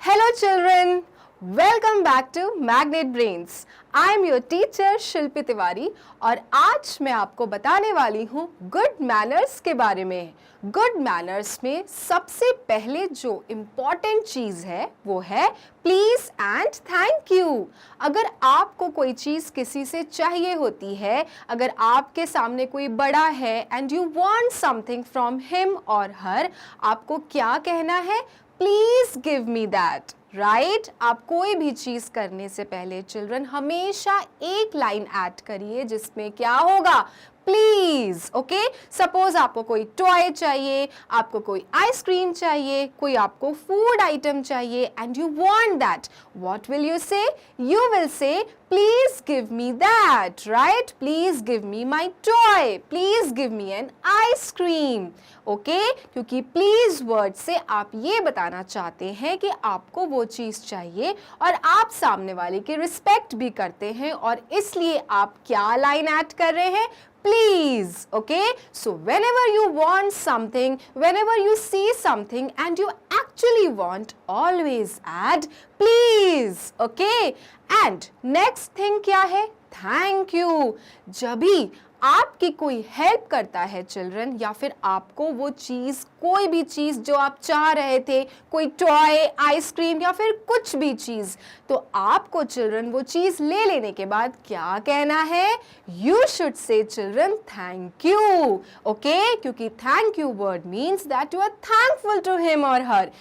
Hello children, welcome back to Magnet Brains. I am your teacher शिल्पी तिवारी और आज मैं आपको बताने वाली हूँ गुड मैनर्स के बारे में। गुड मैनर्स में सबसे पहले जो इम्पॉर्टेंट चीज़ है वो है प्लीज़ एंड थैंक यू। अगर आपको कोई चीज़ किसी से चाहिए होती है, अगर आपके सामने कोई बड़ा है and you want something from him और हर, आपको क्या कहना है? Please give me that, right? आप कोई भी चीज करने से पहले चिल्ड्रन हमेशा एक लाइन ऐड करिए जिसमें क्या होगा? प्लीज। ओके, सपोज आपको कोई टॉय चाहिए, आपको कोई आइसक्रीम चाहिए, कोई आपको फूड आइटम चाहिए and you want that, what will you say? You will say please give me that, right? Please give me my toy, please give me an ice cream. Okay, क्योंकि please word से आप ये बताना चाहते हैं कि आपको वो चीज चाहिए और आप सामने वाले की रिस्पेक्ट भी करते हैं और इसलिए आप क्या लाइन ऐड कर रहे हैं? Please. Okay, so whenever you want something, whenever you see something and you actually want, always add please. Okay, and next thing क्या है? Thank you. जब भी आपकी कोई हेल्प करता है चिल्ड्रन, या फिर आपको वो चीज़, कोई भी चीज़ जो आप चाह रहे थे, कोई टॉय, आइसक्रीम या फिर कुछ भी चीज़, तो आपको चिल्ड्रन वो चीज़ ले लेने के बाद क्या कहना है? You should say children thank you. Okay, क्योंकि thank you word means that you are thankful to him और हर,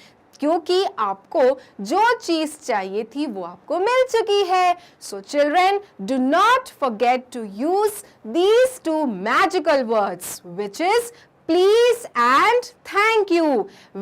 क्योंकि आपको जो चीज चाहिए थी वो आपको मिल चुकी है। So children, do not forget to use these two magical words which is please and thank you.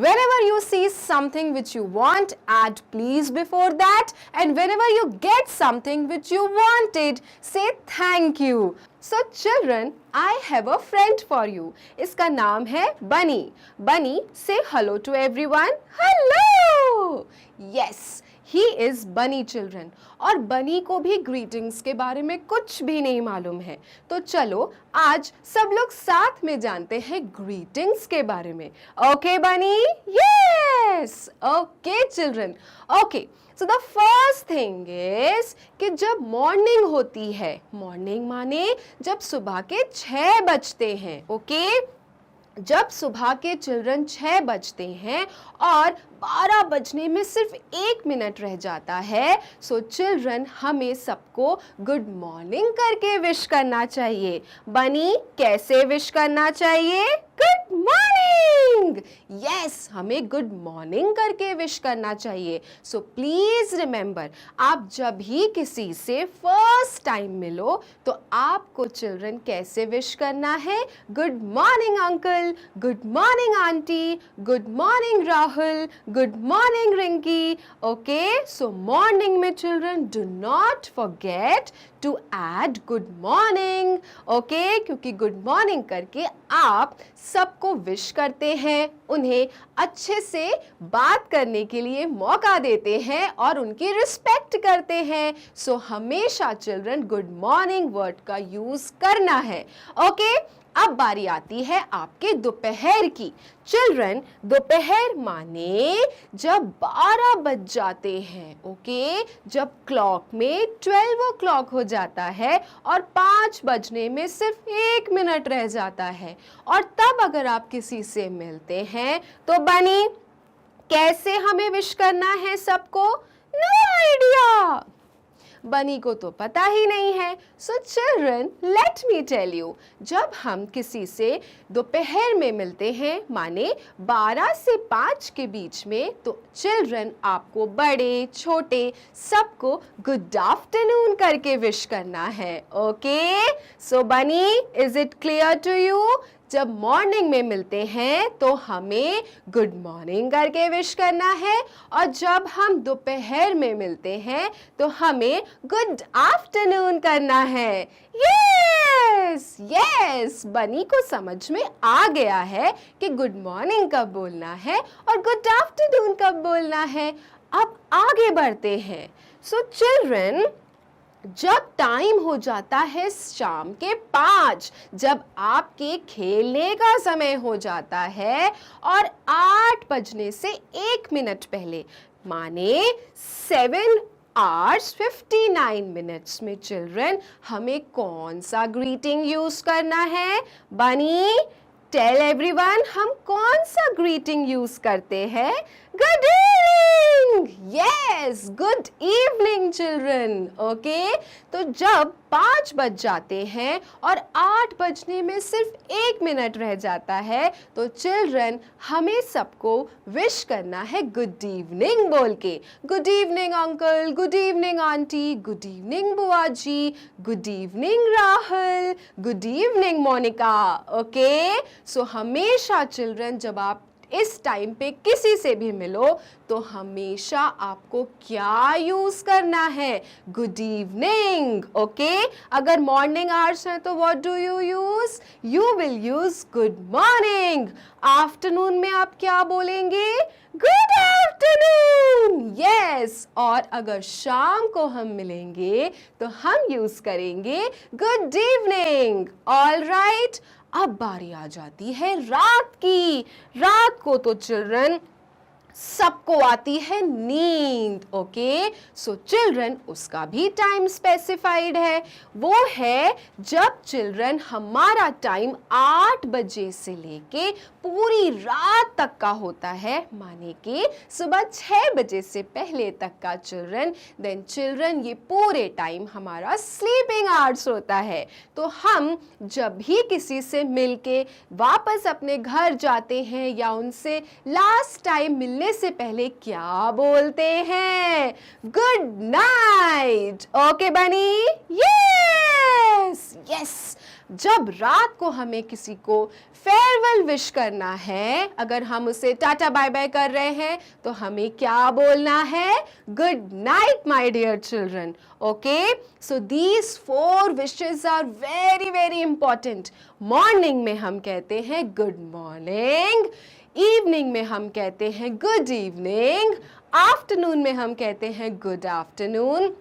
Whenever you see something which you want, add please before that, and whenever you get something which you wanted, say thank you. So children, I have a friend for you. इसका नाम है बनी। बनी, say hello to everyone. Hello. Yes, he is बनी children. और बनी को भी ग्रीटिंग्स के बारे में कुछ भी नहीं मालूम है, तो चलो आज सब लोग साथ में जानते हैं ग्रीटिंग्स के बारे में। ओके बनी? Yes. Okay children, okay, so the first thing is कि जब मॉर्निंग होती है, मॉर्निंग माने जब सुबह के 6 बजते हैं। ओके, जब सुबह के चिल्ड्रन 6 बजते हैं और 12 बजने में सिर्फ 1 मिनट रह जाता है, सो चिल्ड्रन हमें सबको गुड मॉर्निंग करके विश करना चाहिए। बनी, कैसे विश करना चाहिए? Good morning. यस, हमें गुड मॉर्निंग करके विश करना चाहिए। सो प्लीज रिमेंबर, आप जब भी किसी से फर्स्ट टाइम मिलो तो आपको चिल्ड्रन कैसे विश करना है? Good morning uncle, good morning aunty, good morning Rahul, good morning Rinki. Okay, so morning में children do not forget to add good morning. Okay, क्योंकि गुड मॉर्निंग करके आप सबको विश करते हैं, उन्हें अच्छे से बात करने के लिए मौका देते हैं और उनकी रिस्पेक्ट करते हैं। सो हमेशा चिल्ड्रन गुड मॉर्निंग वर्ड का यूज करना है। ओके, अब बारी आती है आपके दोपहर की। चिल्ड्रन, दोपहर माने जब 12 बज जाते हैं। ओके, जब क्लॉक में 12 o'clock हो जाता है और 5 बजने में सिर्फ 1 मिनट रह जाता है, और तब अगर आप किसी से मिलते हैं तो बनी, कैसे हमें विश करना है सबको? No idea. बनी को तो पता ही नहीं है। So children, let me tell you, जब हम किसी से दोपहर में मिलते हैं माने 12 से 5 के बीच में, तो चिल्ड्रन आपको बड़े छोटे सबको गुड आफ्टरनून करके विश करना है। Okay, so Bunny, is it clear to you? जब मॉर्निंग में मिलते हैं तो हमें गुड मॉर्निंग करके विश करना है, और जब हम दोपहर में मिलते हैं तो हमें गुड आफ्टरनून करना है। यस यस, बनी को समझ में आ गया है कि गुड मॉर्निंग कब बोलना है और गुड आफ्टरनून कब बोलना है। अब आगे बढ़ते हैं। सो चिल्ड्रन, जब टाइम हो जाता है शाम के 5, जब आपके खेलने का समय हो जाता है और 8 बजने से 1 मिनट पहले, माने 7 hours 59 minutes में चिल्ड्रन हमें कौन सा ग्रीटिंग यूज करना है? बनी, टेल एवरीवन, हम कौन सा ग्रीटिंग यूज करते हैं? Good evening. Yes, good evening children. Okay, तो जब 5 बज जाते हैं और 8 बजने में सिर्फ 1 मिनट रह जाता है तो चिल्ड्रन हमें सबको विश करना है गुड इवनिंग बोल के। Good evening uncle, good evening aunty, good evening बुआ जी, good evening Rahul, good evening Monika. Okay, so हमेशा चिल्ड्रन जब आप इस टाइम पे किसी से भी मिलो तो हमेशा आपको क्या यूज करना है? Good evening. ओके, अगर मॉर्निंग आवर्स हैं तो what do you use? You will use good morning. Afternoon में आप क्या बोलेंगे? Good afternoon. यस, और अगर शाम को हम मिलेंगे तो हम यूज करेंगे गुड इवनिंग। ऑल राइट, अब बारी आ जाती है रात की। रात को तो चिल्ड्रन सबको आती है नींद। ओके, सो चिल्ड्रन उसका भी टाइम स्पेसिफाइड है। वो है जब चिल्ड्रन हमारा टाइम 8 बजे से लेके पूरी रात तक का होता है, माने कि सुबह 6 बजे से पहले तक का चिल्ड्रन। देन चिल्ड्रन ये पूरे टाइम हमारा स्लीपिंग आवर्स होता है। तो हम जब भी किसी से मिलके वापस अपने घर जाते हैं या उनसे लास्ट टाइम मिलने से पहले क्या बोलते हैं? Good night. ओके बनी? Yes yes. जब रात को हमें किसी को फेयरवेल विश करना है, अगर हम उसे टाटा बाय बाय कर रहे हैं तो हमें क्या बोलना है? Good night my dear children. Okay, so these 4 wishes are very very important. Morning में हम कहते हैं गुड मॉर्निंग, इवनिंग में हम कहते हैं गुड इवनिंग, आफ्टरनून में हम कहते हैं गुड आफ्टरनून,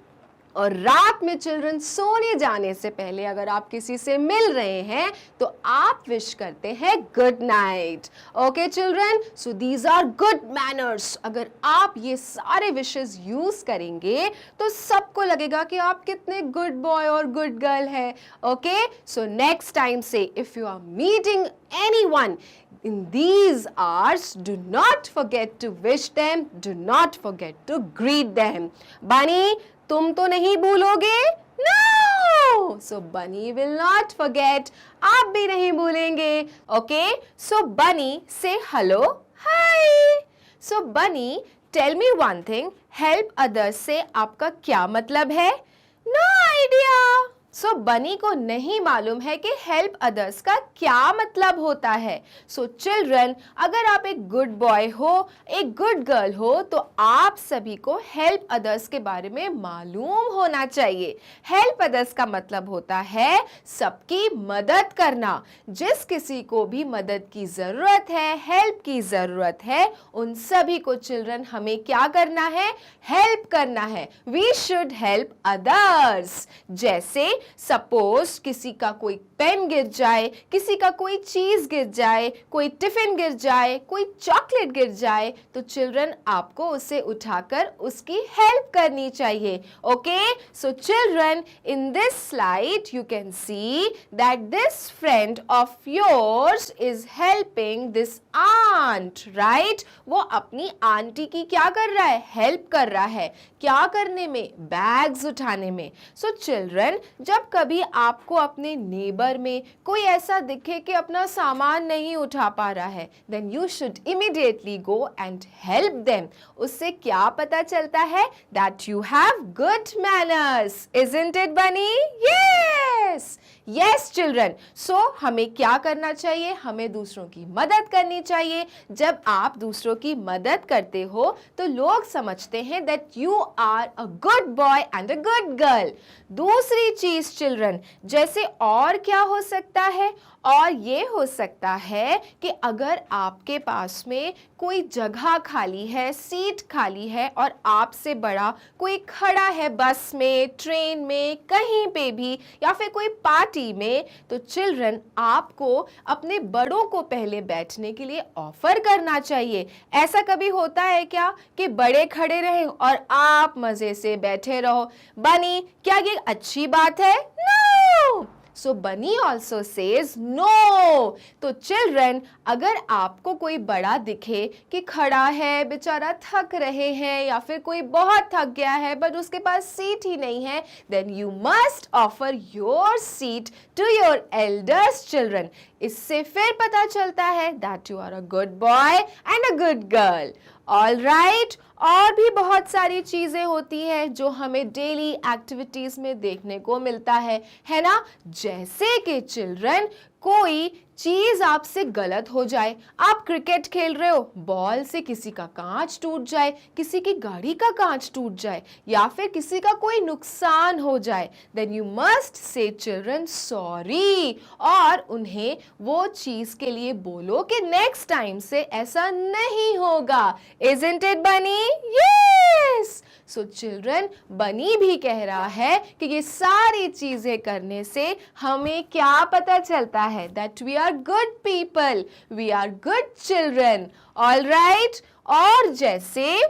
और रात में चिल्ड्रन सोने जाने से पहले अगर आप किसी से मिल रहे हैं तो आप विश करते हैं good night. Okay children, so these are good manners. अगर आप ये सारे विशेस यूज करेंगे तो सबको लगेगा कि आप कितने गुड बॉय और गुड गर्ल है। ओके, सो नेक्स्ट टाइम से if you are meeting anyone in these hours, do not forget to wish them, do not forget to greet them. Bunny, तुम तो नहीं भूलोगे? No! So Bunny will not forget. आप भी नहीं भूलेंगे. Okay? So Bunny, say hello. Hi! So Bunny, tell me one thing. Help others से आपका क्या मतलब है? No idea. सो बनी को नहीं मालूम है कि हेल्प अदर्स का क्या मतलब होता है। सो चिल्ड्रन, अगर आप एक गुड बॉय हो, एक गुड गर्ल हो, तो आप सभी को हेल्प अदर्स के बारे में मालूम होना चाहिए। हेल्प अदर्स का मतलब होता है सबकी मदद करना। जिस किसी को भी मदद की ज़रूरत है, हेल्प की ज़रूरत है, उन सभी को चिल्ड्रन हमें क्या करना है? हेल्प करना है। We should help others. जैसे सपोज किसी का कोई पेन गिर जाए, किसी का कोई चीज गिर जाए, कोई टिफिन गिर जाए, कोई चॉकलेट गिर जाए, तो चिल्ड्रन आपको उसे उठाकर उसकी हेल्प करनी चाहिए। Okay, so children, in this slide you can see that this friend of yours is helping this aunt, right? वो अपनी आंटी की क्या कर रहा है? हेल्प कर रहा है। क्या करने में? बैग्स उठाने में। सो चिल्ड्रन, जब कभी आपको अपने नेबर में कोई ऐसा दिखे कि अपना सामान नहीं उठा पा रहा है, then you should immediately go and help them. उससे क्या पता चलता है? That you have good manners, isn't it बनी? Yes yes children. सो हमें क्या करना चाहिए? हमें दूसरों की मदद करनी चाहिए। जब आप दूसरों की मदद करते हो तो लोग समझते हैं that you are a good boy and a good girl. दूसरी चीज चिल्ड्रन, जैसे और क्या हो सकता है? और ये हो सकता है कि अगर आपके पास में कोई जगह खाली है, सीट खाली है, और आपसे बड़ा कोई खड़ा है बस में, ट्रेन में, कहीं पे भी, या फिर कोई कोई पार्टी में, तो चिल्ड्रन आपको अपने बड़ों को पहले बैठने के लिए ऑफर करना चाहिए। ऐसा कभी होता है क्या कि बड़े खड़े रहे और आप मजे से बैठे रहो? बनी, क्या ये अच्छी बात है? No. So Bunny also says no. तो चिल्ड्रन, अगर आपको कोई बड़ा दिखे कि खड़ा है, बेचारा थक रहे हैं, या फिर कोई बहुत थक गया है बट उसके पास सीट ही नहीं है, then you must offer your seat to your elders children. इससे फिर पता चलता है that you are a good boy and a good girl. All right. और भी बहुत सारी चीजें होती हैं जो हमें डेली एक्टिविटीज में देखने को मिलता है ना? जैसे कि चिल्ड्रन, कोई चीज आपसे गलत हो जाए, आप क्रिकेट खेल रहे हो, बॉल से किसी का कांच टूट जाए, किसी की गाड़ी का कांच टूट जाए, या फिर किसी का कोई नुकसान हो जाए, then you must say children sorry, और उन्हें वो चीज के लिए बोलो कि नेक्स्ट टाइम से ऐसा नहीं होगा। इजंट इट बनी? यस। सो चिल्ड्रन, बनी भी कह रहा है कि ये सारी चीजें करने से हमें क्या पता चलता है? That we are good people, we are good children. All right. और जैसे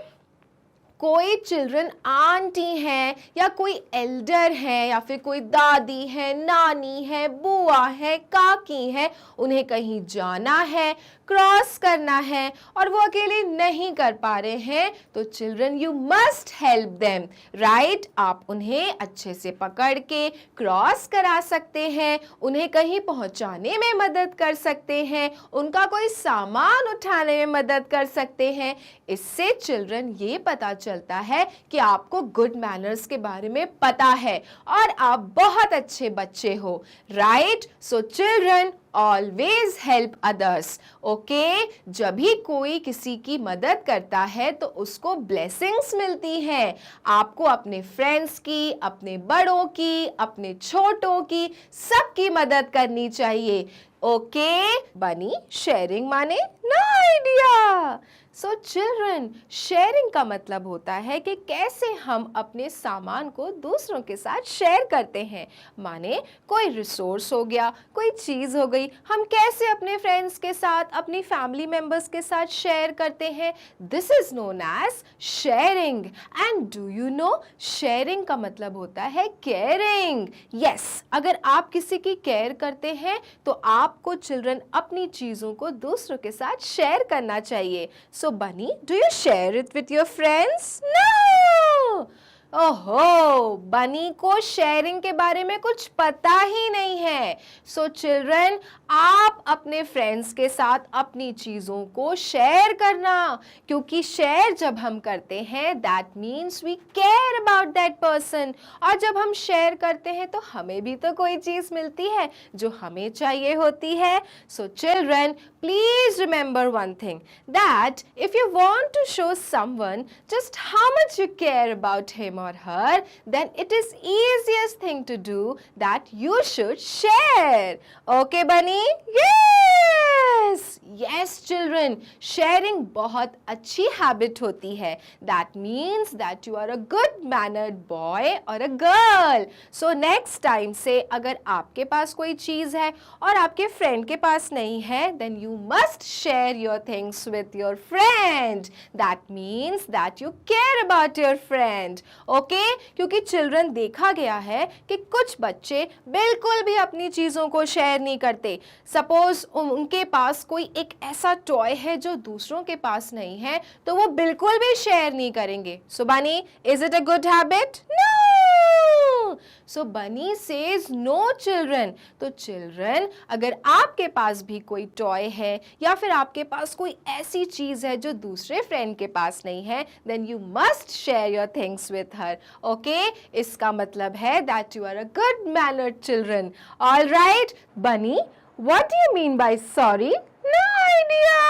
कोई चिल्ड्रन आंटी हैं, या कोई एल्डर है, या फिर कोई दादी है, नानी है, बुआ है, काकी है, उन्हें कहीं जाना है, क्रॉस करना है, और वो अकेले नहीं कर पा रहे हैं, तो children you must help them, right? आप उन्हें अच्छे से पकड़ के क्रॉस करा सकते हैं, उन्हें कहीं पहुंचाने में मदद कर सकते हैं, उनका कोई सामान उठाने में मदद कर सकते हैं। इससे चिल्ड्रन ये पता चलता है कि आपको गुड मैनर्स के बारे में पता है और आप बहुत अच्छे बच्चे हो, right? So children, always help others. Okay, जब भी कोई किसी की मदद करता है तो उसको ब्लेसिंग्स मिलती हैं। आपको अपने फ्रेंड्स की, अपने बड़ों की, अपने छोटों की, सबकी मदद करनी चाहिए। ओके बनी, शेयरिंग माने ना आइडिया। सो चिल्ड्रन, शेयरिंग का मतलब होता है कि कैसे हम अपने सामान को दूसरों के साथ शेयर करते हैं। माने कोई रिसोर्स हो गया, कोई चीज़ हो गई, हम कैसे अपने फ्रेंड्स के साथ, अपनी फैमिली मेंबर्स के साथ शेयर करते हैं। This is known as sharing. And do you know, sharing का मतलब होता है केयरिंग। यस, अगर आप किसी की केयर करते हैं तो आपको चिल्ड्रन अपनी चीज़ों को दूसरों के साथ शेयर करना चाहिए। So Bunny, do you share it with your friends? No! ओहो, बनी को शेयरिंग के बारे में कुछ पता ही नहीं है। सो चिल्ड्रन, आप अपने फ्रेंड्स के साथ अपनी चीज़ों को शेयर करना, क्योंकि शेयर जब हम करते हैं that means we care about that person, और जब हम शेयर करते हैं तो हमें भी तो कोई चीज़ मिलती है जो हमें चाहिए होती है। So children, please remember one thing, that if you want to show someone just how much you care about him or her, then it is easiest thing to do that you should share. Okay bunny? Yes! Yes children, sharing बहुत अच्छी habit होती है। That means that you are a good mannered boy or a girl. So next time से अगर आपके पास कोई चीज़ है और आपके friend के पास नहीं है, then you must share your things with your friend. That means that you care about your friend. Okay? क्योंकि children, देखा गया है कि कुछ बच्चे बिल्कुल भी अपनी चीज़ों को शेयर नहीं करते। Suppose उनके पास कोई एक ऐसा टॉय है जो दूसरों के पास नहीं है, तो वो बिल्कुल भी शेयर नहीं करेंगे। So Bunny, is it a good habit? No! So Bunny says no children. तो children, अगर आपके पास भी कोई टॉय है या फिर आपके पास कोई ऐसी चीज़ है जो दूसरे फ्रेंड के पास नहीं है, then you must share your things with her. Okay? इसका मतलब है that you are a good mannered children. All right? Bunny, what do you mean by sorry? No idea.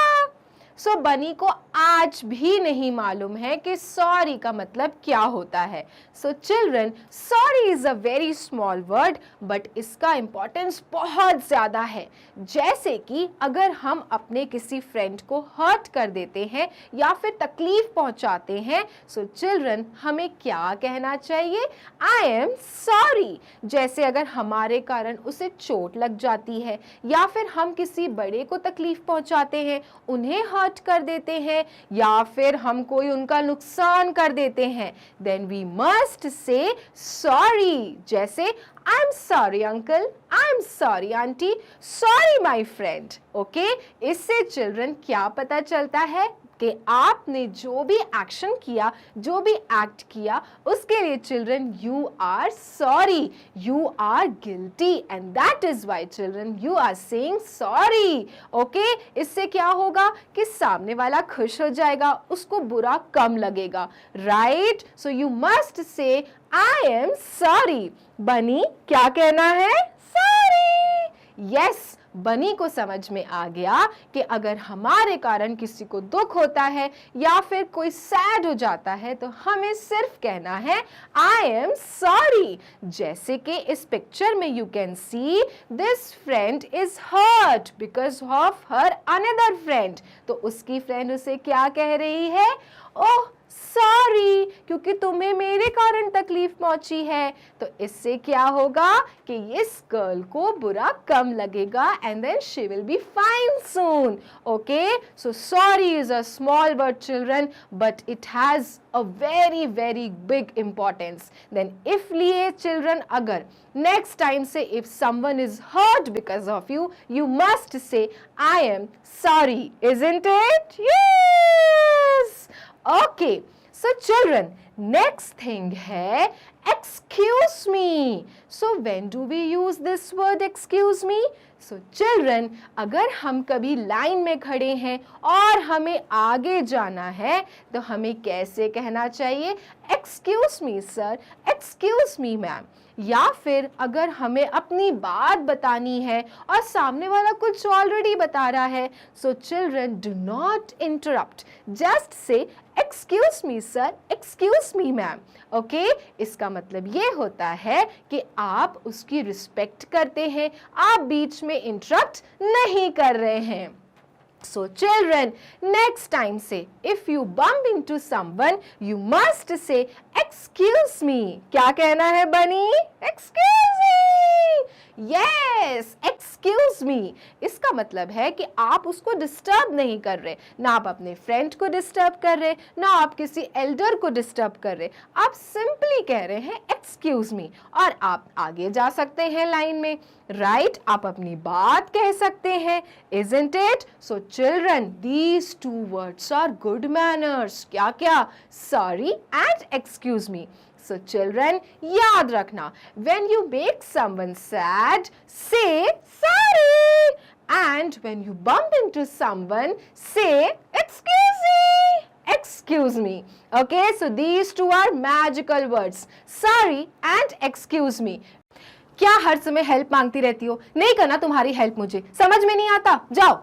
सो बनी को आज भी नहीं मालूम है कि सॉरी का मतलब क्या होता है। So children, sorry is a very small word but इसका इंपॉर्टेंस बहुत ज़्यादा है। जैसे कि अगर हम अपने किसी फ्रेंड को हर्ट कर देते हैं या फिर तकलीफ पहुंचाते हैं, सो चिल्ड्रन हमें क्या कहना चाहिए? आई एम सॉरी। जैसे अगर हमारे कारण उसे चोट लग जाती है या फिर हम किसी बड़े को तकलीफ पहुंचाते हैं, उन्हें हर्ट कर देते हैं या फिर हम कोई उनका नुकसान कर देते हैं, then we must say sorry. जैसे I am sorry uncle, I am sorry aunty, sorry my friend. Okay, इससे चिल्ड्रन क्या पता चलता है कि आपने जो भी एक्शन किया, जो भी एक्ट किया, उसके लिए children you are sorry, you are guilty and that is why children you are saying sorry. Okay, इससे क्या होगा कि सामने वाला खुश हो जाएगा, उसको बुरा कम लगेगा, right? So you must say I am sorry. बनी क्या कहना है? सॉरी। यस, बनी को समझ में आ गया कि अगर हमारे कारण किसी को दुख होता है या फिर कोई सैड हो जाता है तो हमें सिर्फ कहना है आई एम सॉरी। जैसे कि इस पिक्चर में you can see this friend is hurt because of her another friend. तो उसकी फ्रेंड उसे क्या कह रही है? ओह सॉरी, क्योंकि तुम्हें मेरे कारण तकलीफ पहुंची है। तो इससे क्या होगा कि इस गर्ल को बुरा कम लगेगा and then she will be fine soon. Okay, so sorry is a small word children but it has a very very big importance. Then if लिए चिल्ड्रन, अगर नेक्स्ट टाइम से if someone is hurt because of you, you must say I am sorry, isn't it? Yes. Okay, so children, next thing है excuse me. So when do we use this word excuse me? So children, अगर हम कभी line में खड़े हैं और हमें आगे जाना है तो हमें कैसे कहना चाहिए? Excuse me sir, excuse me ma'am। या फिर अगर हमें अपनी बात बतानी है और सामने वाला कुछ ऑलरेडी बता रहा है, so children do not interrupt, just say excuse me sir, excuse me ma'am. Okay, इसका मतलब ये होता है कि आप उसकी रिस्पेक्ट करते हैं, आप बीच में इंटरप्ट नहीं कर रहे हैं। So children, next time say if you bump into someone, you must say excuse me. क्या कहना है बनी? Excuse me. Yes, excuse me. इसका मतलब है कि आप उसको डिस्टर्ब नहीं कर रहे, ना आप अपने फ्रेंड को डिस्टर्ब कर रहे, ना आप किसी एल्डर को डिस्टर्ब कर रहे, आप सिंपली कह रहे हैं excuse me और आप आगे जा सकते हैं लाइन में, राइट? आप अपनी बात कह सकते हैं, isn't it? So children, these two words are good manners. क्या क्या? Sorry and excuse me. So children, याद रखना, when you make someone sad, say sorry. And when you bump into someone, say excuse me. Excuse me. Okay, so these two are magical words, sorry and excuse me. क्या हर समय help मांगती रहती हो? नहीं करना तुम्हारी हेल्प मुझे, समझ में नहीं आता, जाओ।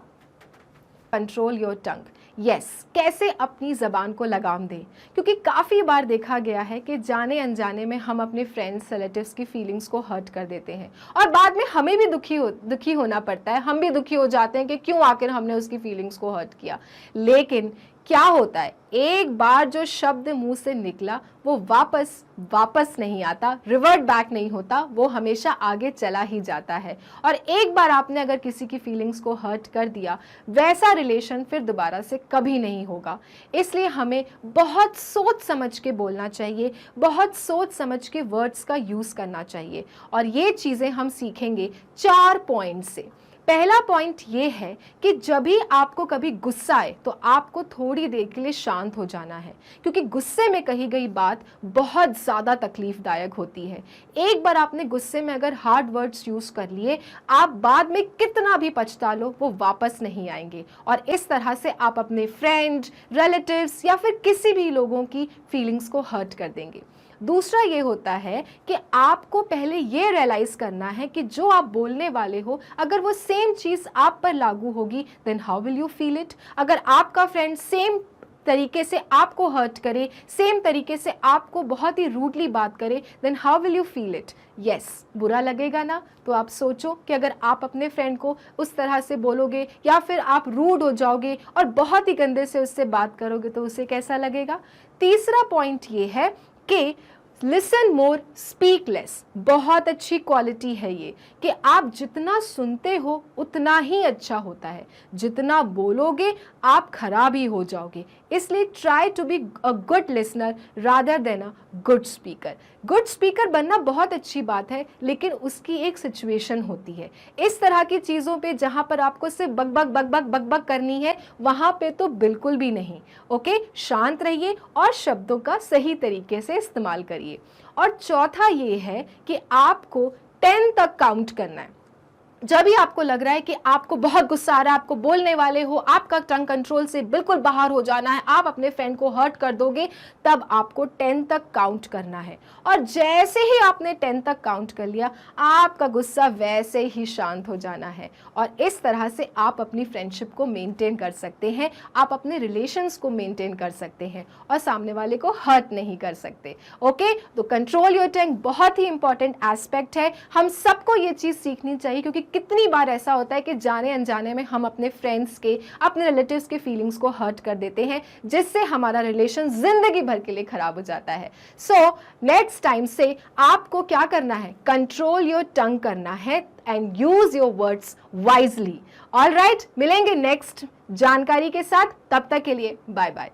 Control your tongue. यस, कैसे अपनी ज़बान को लगाम दें, क्योंकि काफ़ी बार देखा गया है कि जाने अनजाने में हम अपने फ्रेंड्स रिलेटिव्स की फीलिंग्स को हर्ट कर देते हैं और बाद में हमें भी दुखी होना पड़ता है, हम भी दुखी हो जाते हैं कि क्यों आखिर हमने उसकी फीलिंग्स को हर्ट किया। लेकिन क्या होता है, एक बार जो शब्द मुंह से निकला वो वापस नहीं आता, रिवर्ट बैक नहीं होता, वो हमेशा आगे चला ही जाता है। और एक बार आपने अगर किसी की फीलिंग्स को हर्ट कर दिया, वैसा रिलेशन फिर दोबारा से कभी नहीं होगा। इसलिए हमें बहुत सोच समझ के बोलना चाहिए, बहुत सोच समझ के वर्ड्स का यूज़ करना चाहिए। और ये चीज़ें हम सीखेंगे 4 पॉइंट से। पहला पॉइंट ये है कि जब भी आपको कभी गुस्सा आए तो आपको थोड़ी देर के लिए शांत हो जाना है, क्योंकि गुस्से में कही गई बात बहुत ज़्यादा तकलीफदायक होती है। एक बार आपने गुस्से में अगर हार्ड वर्ड्स यूज़ कर लिए, आप बाद में कितना भी पछता लो वो वापस नहीं आएंगे और इस तरह से आप अपने फ्रेंड, रिलेटिव्स या फिर किसी भी लोगों की फीलिंग्स को हर्ट कर देंगे। दूसरा ये होता है कि आपको पहले ये रियलाइज करना है कि जो आप बोलने वाले हो, अगर वो सेम चीज आप पर लागू होगी, then how will you feel it. अगर आपका फ्रेंड सेम तरीके से आपको हर्ट करे, सेम तरीके से आपको बहुत ही रूडली बात करे, then how will you feel it. Yes, बुरा लगेगा ना। तो आप सोचो कि अगर आप अपने फ्रेंड को उस तरह से बोलोगे या फिर आप रूड हो जाओगे और बहुत ही गंदे से उससे बात करोगे तो उसे कैसा लगेगा। तीसरा पॉइंट ये है कि लिसन मोर स्पीक लेस। बहुत अच्छी क्वालिटी है ये कि आप जितना सुनते हो उतना ही अच्छा होता है, जितना बोलोगे आप खराब ही हो जाओगे। इसलिए try to be a good listener rather than a good speaker. Good speaker बनना बहुत अच्छी बात है, लेकिन उसकी एक सिचुएशन होती है। इस तरह की चीज़ों पे जहाँ पर आपको सिर्फ बक बक बक बक बक बक करनी है, वहाँ पे तो बिल्कुल भी नहीं। ओके, शांत रहिए और शब्दों का सही तरीके से इस्तेमाल करिए। और चौथा ये है कि आपको 10 तक काउंट करना है। जब भी आपको लग रहा है कि आपको बहुत गुस्सा आ रहा है, आपको बोलने वाले हो, आपका टंग कंट्रोल से बिल्कुल बाहर हो जाना है, आप अपने फ्रेंड को हर्ट कर दोगे, तब आपको 10 तक काउंट करना है। और जैसे ही आपने 10 तक काउंट कर लिया, आपका गुस्सा वैसे ही शांत हो जाना है। और इस तरह से आप अपनी फ्रेंडशिप को मेंटेन कर सकते हैं, आप अपने रिलेशंस को मेंटेन कर सकते हैं और सामने वाले को हर्ट नहीं कर सकते। ओके, तो कंट्रोल योर टंग बहुत ही इंपॉर्टेंट एस्पेक्ट है। हम सबको ये चीज़ सीखनी चाहिए, क्योंकि कितनी बार ऐसा होता है कि जाने अनजाने में हम अपने फ्रेंड्स के, अपने रिलेटिव्स के फीलिंग्स को हर्ट कर देते हैं, जिससे हमारा रिलेशन जिंदगी भर के लिए खराब हो जाता है। सो नेक्स्ट टाइम से आपको क्या करना है, कंट्रोल योर टंग करना है and use your words wisely. Alright, मिलेंगे नेक्स्ट जानकारी के साथ, तब तक के लिए बाय बाय।